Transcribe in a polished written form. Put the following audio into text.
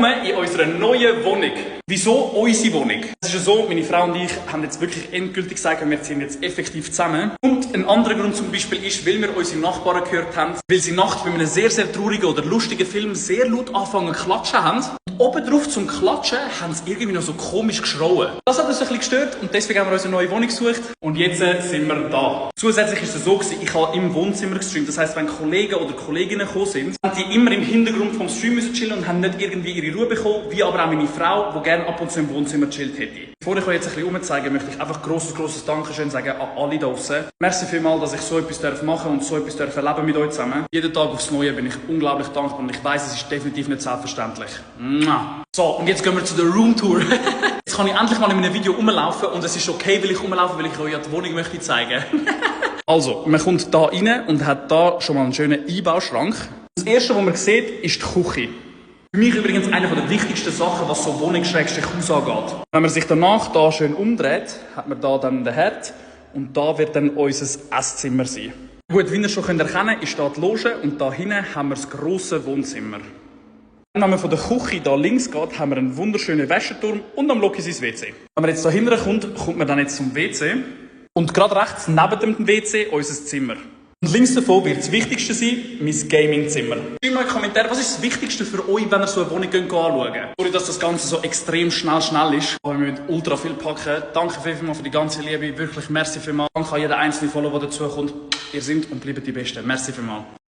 Willkommen in unserer neuen Wohnung. Wieso unsere Wohnung? Es ist ja so, meine Frau und ich haben jetzt wirklich endgültig gesagt, wir ziehen jetzt effektiv zusammen. Und ein anderer Grund zum Beispiel ist, weil wir unsere Nachbarn gehört haben, weil sie nachts bei einem sehr, sehr traurigen oder lustigen Film sehr laut anfangen zu klatschen haben. Und obendrauf zum Klatschen haben sie irgendwie noch so komisch geschrauen. Das hat uns ein bisschen gestört und deswegen haben wir uns eine neue Wohnung gesucht. Und jetzt sind wir da. Zusätzlich ist es so gewesen, ich habe im Wohnzimmer gestreamt. Das heisst, wenn Kollegen oder Kolleginnen gekommen sind, haben die immer im Hintergrund vom Stream müssen chillen und haben nicht irgendwie ihre Ruhe bekommen, wie aber auch meine Frau, die gerne ab und zu im Wohnzimmer chillt hätte. Bevor ich euch jetzt ein bisschen umzeige, möchte ich einfach grosses Dankeschön sagen an alle da draussen. Merci vielmals, dass ich so etwas machen darf und so etwas erleben mit euch zusammen. Jeden Tag aufs Neue bin ich unglaublich dankbar und ich weiss, es ist definitiv nicht selbstverständlich. So, und jetzt gehen wir zu der Roomtour. Jetzt kann ich endlich mal in einem Video rumlaufen und es ist okay, weil ich rumlaufe, weil ich euch ja die Wohnung möchte zeigen. Also, man kommt da rein und hat da schon mal einen schönen Einbauschrank. Das erste, was man sieht, ist die Küche. Für mich übrigens eine der wichtigsten Sachen, was so Wohnung-Haus angeht. Wenn man sich danach da schön umdreht, hat man da dann den Herd und da wird dann unser Esszimmer sein. Gut, wie ihr schon erkennen könnt, ist da die Loge und da hinten haben wir das grosse Wohnzimmer. Wenn man von der Küche da links geht, haben wir einen wunderschönen Wäscheturm und am Loki sein WC. Wenn man jetzt da hinten kommt, kommt man dann jetzt zum WC und gerade rechts neben dem WC unser Zimmer. Und links davon wird das Wichtigste sein, mein Gaming-Zimmer. Schreibt mal in die Kommentare, was ist das Wichtigste für euch, wenn ihr so eine Wohnung anschaut? Sorry, dass das Ganze so extrem schnell ist. Aber wir müssen ultra viel packen. Danke vielmals für die ganze Liebe. Wirklich, merci vielmals. Danke an jeden einzelnen Follower, der dazukommt. Ihr seid und bleibt die Besten. Merci vielmals.